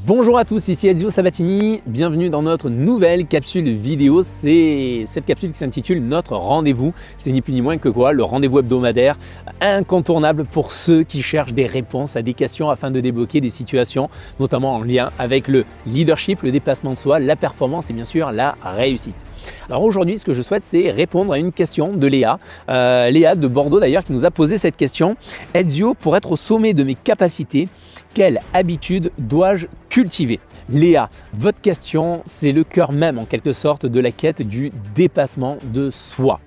Bonjour à tous, ici Ezio Sabatini, bienvenue dans notre nouvelle capsule vidéo. C'est cette capsule qui s'intitule Notre rendez-vous. C'est ni plus ni moins que quoi, le rendez-vous hebdomadaire incontournable pour ceux qui cherchent des réponses à des questions afin de débloquer des situations, notamment en lien avec le leadership, le dépassement de soi, la performance et bien sûr la réussite. Alors aujourd'hui, ce que je souhaite, c'est répondre à une question de Léa, Léa de Bordeaux d'ailleurs, qui nous a posé cette question. Ezio, pour être au sommet de mes capacités, quelle habitude dois-je cultiver? Léa, votre question, c'est le cœur même en quelque sorte de la quête du dépassement de soi.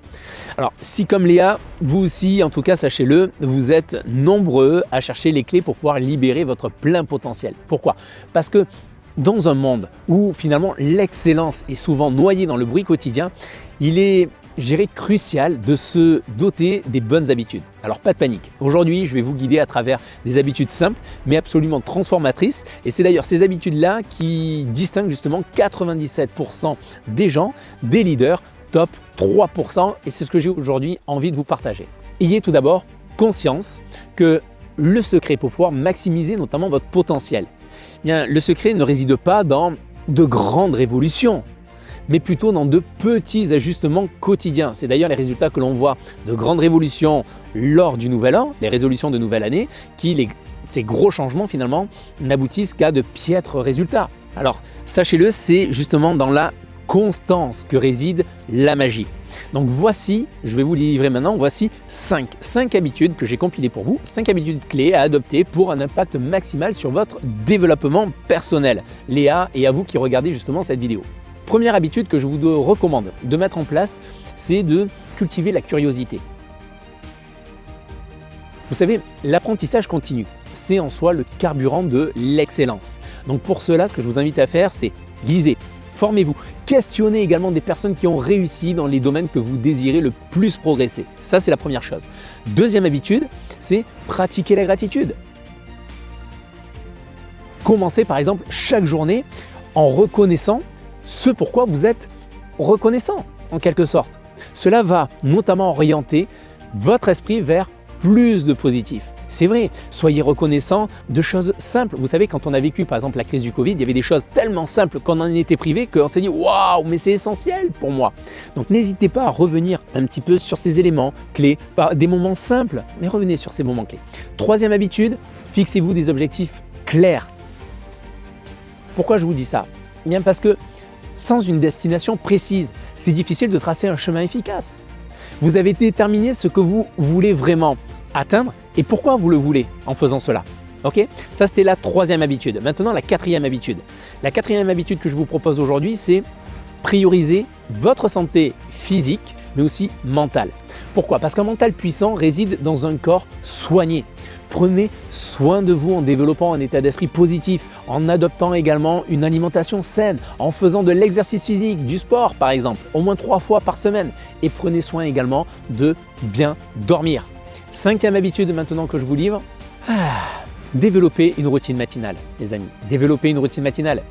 Alors si comme Léa, vous aussi, en tout cas sachez-le, vous êtes nombreux à chercher les clés pour pouvoir libérer votre plein potentiel. Pourquoi? Parce que dans un monde où finalement l'excellence est souvent noyée dans le bruit quotidien, il est, je dirais, crucial de se doter des bonnes habitudes. Alors pas de panique, aujourd'hui je vais vous guider à travers des habitudes simples mais absolument transformatrices, et c'est d'ailleurs ces habitudes-là qui distinguent justement 97% des gens, des leaders, top 3%, et c'est ce que j'ai aujourd'hui envie de vous partager. Ayez tout d'abord conscience que le secret pour pouvoir maximiser notamment votre potentiel, bien, le secret ne réside pas dans de grandes révolutions, mais plutôt dans de petits ajustements quotidiens. C'est d'ailleurs les résultats que l'on voit de grandes révolutions lors du nouvel an, les résolutions de nouvelle année, ces gros changements finalement n'aboutissent qu'à de piètres résultats. Alors sachez-le, c'est justement dans la constance que réside la magie. Donc voici, je vais vous les livrer maintenant, voici 5 habitudes que j'ai compilées pour vous, 5 habitudes clés à adopter pour un impact maximal sur votre développement personnel. Léa, et à vous qui regardez justement cette vidéo. Première habitude que je vous recommande de mettre en place, c'est de cultiver la curiosité. Vous savez, l'apprentissage continu, c'est en soi le carburant de l'excellence. Donc pour cela, ce que je vous invite à faire, c'est lisez, formez-vous, questionnez également des personnes qui ont réussi dans les domaines que vous désirez le plus progresser. Ça, c'est la première chose. Deuxième habitude, c'est pratiquer la gratitude. Commencez par exemple chaque journée en reconnaissant ce pourquoi vous êtes reconnaissant en quelque sorte. Cela va notamment orienter votre esprit vers plus de positif. C'est vrai, soyez reconnaissant de choses simples. Vous savez, quand on a vécu par exemple la crise du Covid, il y avait des choses tellement simples qu'on en était privé qu'on s'est dit « Waouh, mais c'est essentiel pour moi ». Donc n'hésitez pas à revenir un petit peu sur ces éléments clés, par des moments simples, mais revenez sur ces moments clés. Troisième habitude, fixez-vous des objectifs clairs. Pourquoi je vous dis ça? Bien parce que sans une destination précise, c'est difficile de tracer un chemin efficace. Vous avez déterminé ce que vous voulez vraiment atteindre et pourquoi vous le voulez en faisant cela. Ok? Ça, c'était la troisième habitude. Maintenant, la quatrième habitude. La quatrième habitude que je vous propose aujourd'hui, c'est prioriser votre santé physique, mais aussi mentale. Pourquoi? Parce qu'un mental puissant réside dans un corps soigné. Prenez soin de vous en développant un état d'esprit positif, en adoptant également une alimentation saine, en faisant de l'exercice physique, du sport par exemple, au moins 3 fois par semaine. Et prenez soin également de bien dormir. Cinquième habitude maintenant que je vous livre, développer une routine matinale, les amis. Développer une routine matinale.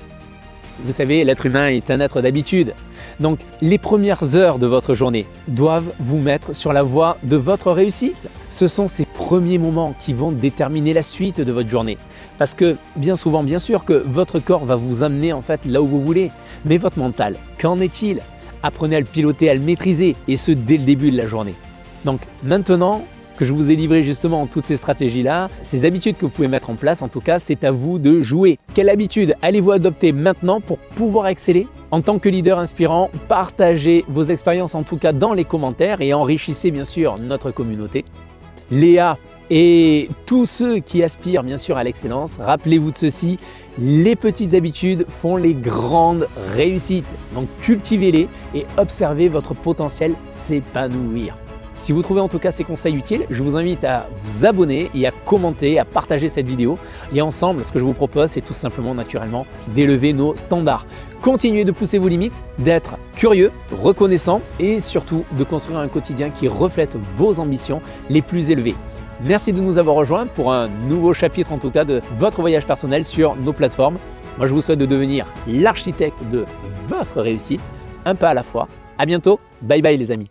Vous savez, l'être humain est un être d'habitude. Donc, les premières heures de votre journée doivent vous mettre sur la voie de votre réussite. Ce sont ces premiers moments qui vont déterminer la suite de votre journée. Parce que bien souvent, bien sûr que votre corps va vous amener en fait là où vous voulez. Mais votre mental, qu'en est-il? Apprenez à le piloter, à le maîtriser, et ce dès le début de la journée. Donc maintenant que je vous ai livré justement toutes ces stratégies-là, ces habitudes que vous pouvez mettre en place, en tout cas, c'est à vous de jouer. Quelle habitude allez-vous adopter maintenant pour pouvoir exceller? En tant que leader inspirant, partagez vos expériences en tout cas dans les commentaires et enrichissez bien sûr notre communauté. Léa et tous ceux qui aspirent bien sûr à l'excellence, rappelez-vous de ceci, les petites habitudes font les grandes réussites. Donc cultivez-les et observez votre potentiel s'épanouir. Si vous trouvez en tout cas ces conseils utiles, je vous invite à vous abonner et à commenter, à partager cette vidéo. Et ensemble, ce que je vous propose, c'est tout simplement naturellement d'élever nos standards. Continuez de pousser vos limites, d'être curieux, reconnaissant et surtout de construire un quotidien qui reflète vos ambitions les plus élevées. Merci de nous avoir rejoints pour un nouveau chapitre en tout cas de votre voyage personnel sur nos plateformes. Moi, je vous souhaite de devenir l'architecte de votre réussite, un pas à la fois. À bientôt, bye bye les amis.